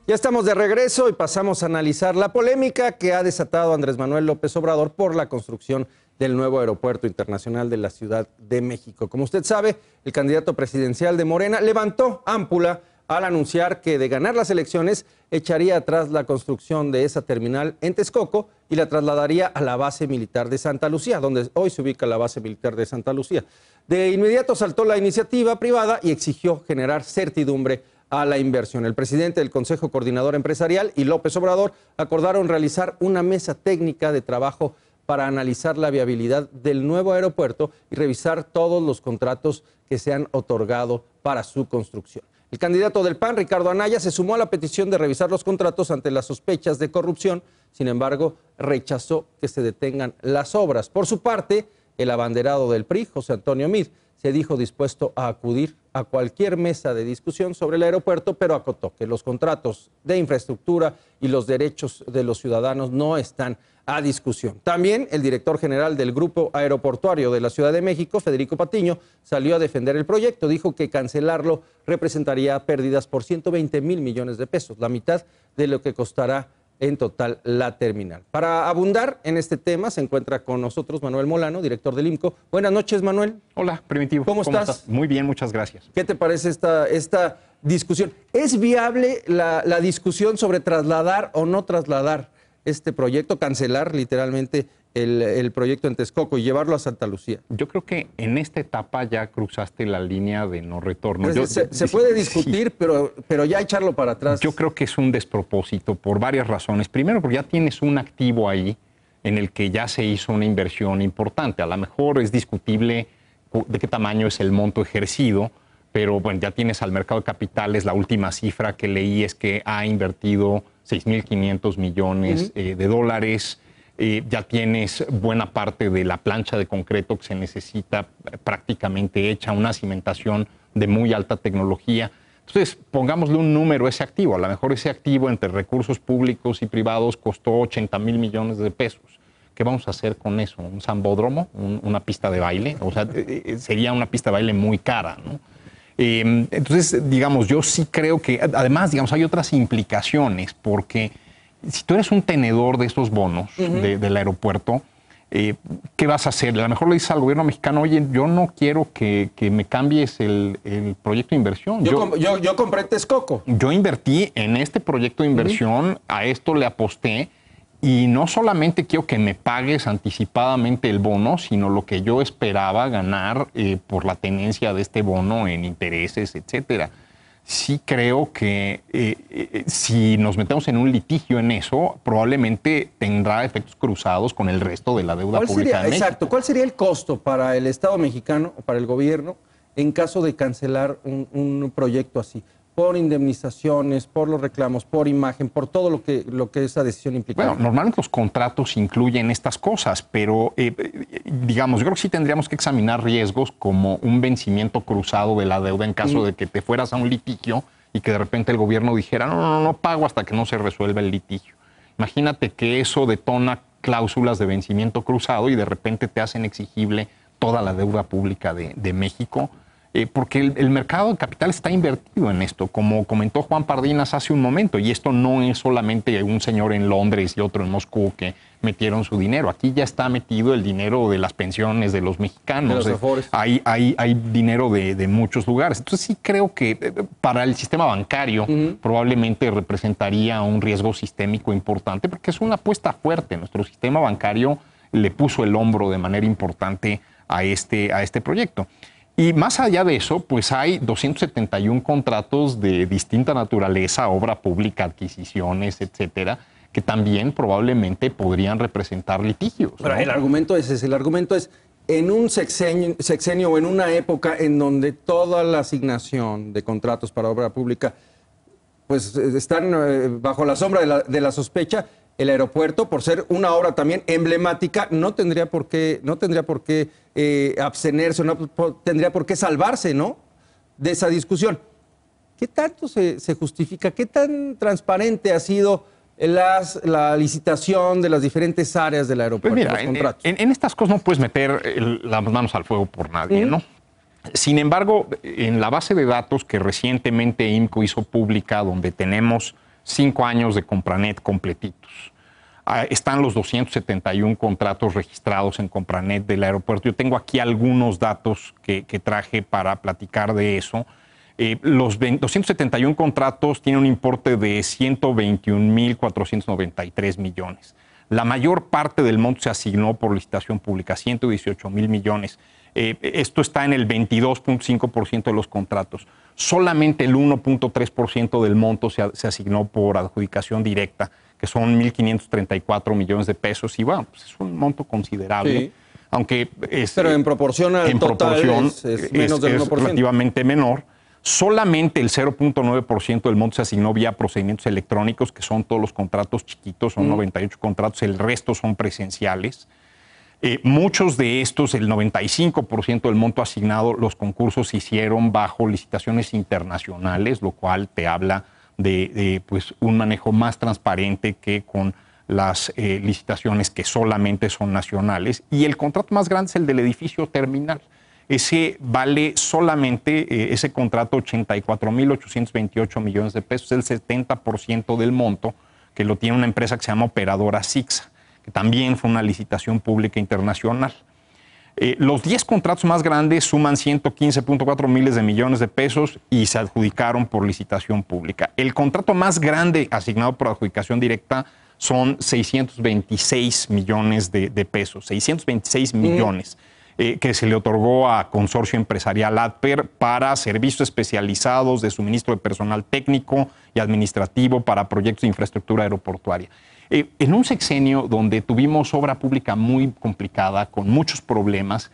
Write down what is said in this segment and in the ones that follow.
Ya estamos de regreso y pasamos a analizar la polémica que ha desatado Andrés Manuel López Obrador por la construcción del nuevo aeropuerto internacional de la Ciudad de México. Como usted sabe, el candidato presidencial de Morena levantó ámpula al anunciar que de ganar las elecciones echaría atrás la construcción de esa terminal en Texcoco y la trasladaría a la base militar de Santa Lucía, donde hoy se ubica la base militar de Santa Lucía. De inmediato saltó la iniciativa privada y exigió generar certidumbre a la inversión. El presidente del Consejo Coordinador Empresarial y López Obrador acordaron realizar una mesa técnica de trabajo para analizar la viabilidad del nuevo aeropuerto y revisar todos los contratos que se han otorgado para su construcción. El candidato del PAN, Ricardo Anaya, se sumó a la petición de revisar los contratos ante las sospechas de corrupción. Sin embargo, rechazó que se detengan las obras. Por su parte, el abanderado del PRI, José Antonio Meade, se dijo dispuesto a acudir a cualquier mesa de discusión sobre el aeropuerto, pero acotó que los contratos de infraestructura y los derechos de los ciudadanos no están a discusión. También el director general del Grupo Aeroportuario de la Ciudad de México, Federico Patiño, salió a defender el proyecto. Dijo que cancelarlo representaría pérdidas por 120,000 millones de pesos, la mitad de lo que costará en total la terminal. Para abundar en este tema se encuentra con nosotros Manuel Molano, director del IMCO. Buenas noches, Manuel. Hola, Primitivo. ¿Cómo estás? Muy bien, muchas gracias. ¿Qué te parece esta discusión? ¿Es viable la discusión sobre trasladar o no trasladar este proyecto, cancelar literalmente el proyecto en Texcoco y llevarlo a Santa Lucía? Yo creo que en esta etapa ya cruzaste la línea de no retorno. Se puede discutir, sí, pero ya echarlo para atrás. Yo creo que es un despropósito por varias razones. Primero, porque ya tienes un activo ahí en el que ya se hizo una inversión importante. A lo mejor es discutible de qué tamaño es el monto ejercido, pero bueno, ya tienes al mercado de capitales. La última cifra que leí es que ha invertido 6,500 millones de dólares. Ya tienes buena parte de la plancha de concreto que se necesita prácticamente hecha, una cimentación de muy alta tecnología. Entonces, pongámosle un número a ese activo. A lo mejor ese activo entre recursos públicos y privados costó 80,000 millones de pesos. ¿Qué vamos a hacer con eso? ¿Un sambódromo? ¿Una pista de baile? O sea, sería una pista de baile muy cara, ¿no? Entonces, digamos, yo sí creo que, además, digamos, hay otras implicaciones, porque si tú eres un tenedor de estos bonos del aeropuerto, ¿qué vas a hacer? A lo mejor le dices al gobierno mexicano, oye, yo no quiero que me cambies el proyecto de inversión. Yo compré Texcoco. Yo invertí en este proyecto de inversión, a esto le aposté, y no solamente quiero que me pagues anticipadamente el bono, sino lo que yo esperaba ganar por la tenencia de este bono en intereses, etcétera. Sí creo que si nos metemos en un litigio en eso, probablemente tendrá efectos cruzados con el resto de la deuda pública de México. Exacto. ¿Cuál sería el costo para el Estado mexicano o para el gobierno en caso de cancelar un proyecto así? Por indemnizaciones, por los reclamos, por imagen, por todo lo que esa decisión implica. Bueno, normalmente los contratos incluyen estas cosas, pero digamos, yo creo que sí tendríamos que examinar riesgos como un vencimiento cruzado de la deuda en caso de que te fueras a un litigio y que de repente el gobierno dijera, no pago hasta que no se resuelva el litigio. Imagínate que eso detona cláusulas de vencimiento cruzado y de repente te hacen exigible toda la deuda pública de México. Porque el mercado de capital está invertido en esto, como comentó Juan Pardinas hace un momento, y esto no es solamente un señor en Londres y otro en Moscú que metieron su dinero. Aquí ya está metido el dinero de las pensiones de los mexicanos. De los afores. Hay dinero de muchos lugares. Entonces sí creo que para el sistema bancario probablemente representaría un riesgo sistémico importante, porque es una apuesta fuerte. Nuestro sistema bancario le puso el hombro de manera importante a este proyecto. Y más allá de eso, pues hay 271 contratos de distinta naturaleza, obra pública, adquisiciones, etcétera, que también probablemente podrían representar litigios, ¿no? Pero el argumento es ese, el argumento es en un sexenio o en una época en donde toda la asignación de contratos para obra pública pues están bajo la sombra de la sospecha. El aeropuerto, por ser una obra también emblemática, no tendría por qué abstenerse, no tendría por qué salvarse, ¿no?, de esa discusión. ¿Qué tanto se justifica? ¿Qué tan transparente ha sido la licitación de las diferentes áreas del aeropuerto? Pues mira, los contratos. En estas cosas no puedes meter las manos al fuego por nadie, ¿no? Sin embargo, en la base de datos que recientemente IMCO hizo pública, donde tenemos 5 años de Compranet completitos. Están los 271 contratos registrados en Compranet del aeropuerto. Yo tengo aquí algunos datos que traje para platicar de eso. Los 271 contratos tienen un importe de 121.493 millones. La mayor parte del monto se asignó por licitación pública, 118.000 millones. Esto está en el 22.5% de los contratos. Solamente el 1.3% del monto se asignó por adjudicación directa, que son 1.534 millones de pesos. Y bueno, pues es un monto considerable. Sí. Aunque pero en proporción al total es menos del 1%. Es relativamente menor. Solamente el 0.9% del monto se asignó vía procedimientos electrónicos, que son todos los contratos chiquitos, son 98 contratos, el resto son presenciales. Muchos de estos, el 95% del monto asignado, los concursos se hicieron bajo licitaciones internacionales, lo cual te habla de pues, un manejo más transparente que con las licitaciones que solamente son nacionales. Y el contrato más grande es el del edificio terminal. Ese vale solamente, ese contrato, 84.828 millones de pesos, el 70% del monto, que lo tiene una empresa que se llama Operadora Sixa, que también fue una licitación pública internacional. Los 10 contratos más grandes suman 115.4 miles de millones de pesos y se adjudicaron por licitación pública. El contrato más grande asignado por adjudicación directa son 626 millones de pesos, 626 millones. Que se le otorgó a Consorcio Empresarial ADPER para servicios especializados de suministro de personal técnico y administrativo para proyectos de infraestructura aeroportuaria. En un sexenio donde tuvimos obra pública muy complicada, con muchos problemas,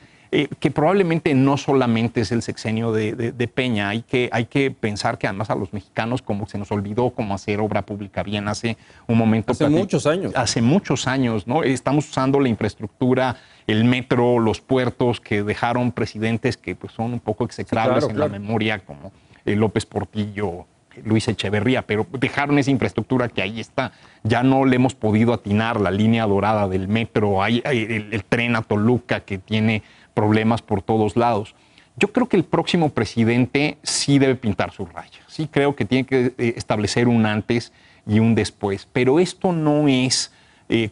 que probablemente no solamente es el sexenio de Peña, hay que pensar que además a los mexicanos como se nos olvidó cómo hacer obra pública bien hace un momento. Hace muchos años. Hace muchos años, ¿no? Estamos usando la infraestructura, el metro, los puertos que dejaron presidentes que pues, son un poco execrables en la memoria, como López Portillo, Luis Echeverría, pero dejaron esa infraestructura que ahí está. Ya no le hemos podido atinar la línea dorada del metro, hay el tren a Toluca que tiene problemas por todos lados. Yo creo que el próximo presidente sí debe pintar su raya. Sí creo que tiene que establecer un antes y un después. Pero esto no es,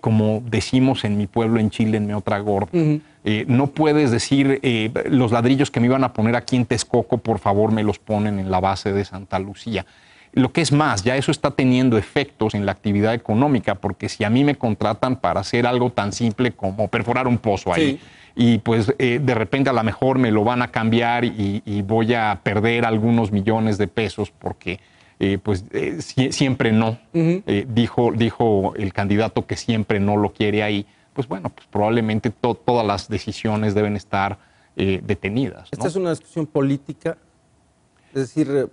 como decimos en mi pueblo, en Chile, en mi otra gorda. No puedes decir, los ladrillos que me iban a poner aquí en Texcoco, por favor, me los ponen en la base de Santa Lucía. Lo que es más, ya eso está teniendo efectos en la actividad económica, porque si a mí me contratan para hacer algo tan simple como perforar un pozo ahí, y pues de repente a lo mejor me lo van a cambiar y voy a perder algunos millones de pesos porque siempre no. Dijo el candidato que siempre no lo quiere ahí. Pues bueno, pues probablemente todas las decisiones deben estar detenidas, ¿no? ¿Esta es una discusión política? Es decir,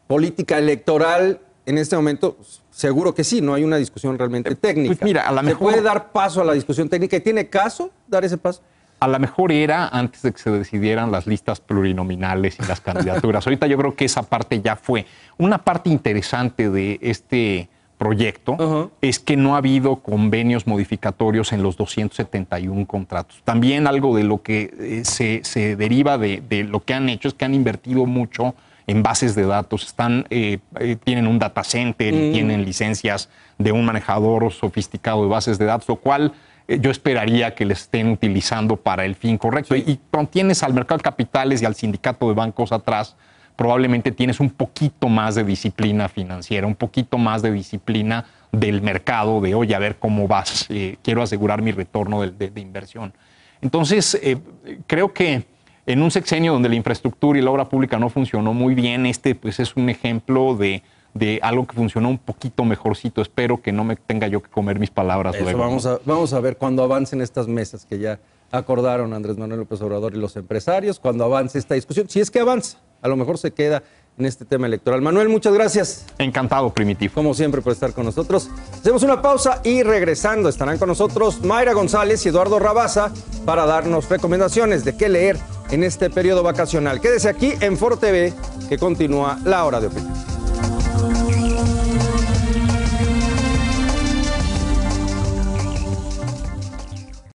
política electoral en este momento, seguro que sí, no hay una discusión realmente técnica. Pues mira, a lo mejor ¿se puede dar paso a la discusión técnica y tiene caso dar ese paso? A lo mejor era antes de que se decidieran las listas plurinominales y las candidaturas. Ahorita yo creo que esa parte ya fue. Una parte interesante de este proyecto es que no ha habido convenios modificatorios en los 271 contratos. También algo de lo que se deriva de lo que han hecho es que han invertido mucho en bases de datos. Tienen un data center y tienen licencias de un manejador sofisticado de bases de datos, lo cual yo esperaría que les estén utilizando para el fin correcto. Y cuando tienes al mercado de capitales y al sindicato de bancos atrás, probablemente tienes un poquito más de disciplina financiera, un poquito más de disciplina del mercado, de, oye, a ver cómo vas, quiero asegurar mi retorno de inversión. Entonces, creo que en un sexenio donde la infraestructura y la obra pública no funcionó muy bien, pues es un ejemplo de algo que funcionó un poquito mejorcito. Espero que no me tenga yo que comer mis palabras luego. Vamos a ver cuando avancen estas mesas que ya acordaron Andrés Manuel López Obrador y los empresarios, cuando avance esta discusión, si es que avanza, a lo mejor se queda en este tema electoral. Manuel, muchas gracias. Encantado, Primitivo. Como siempre, por estar con nosotros. Hacemos una pausa y regresando estarán con nosotros Mayra González y Eduardo Rabasa para darnos recomendaciones de qué leer en este periodo vacacional. Quédese aquí en Foro TV, que continúa La Hora de Opinión.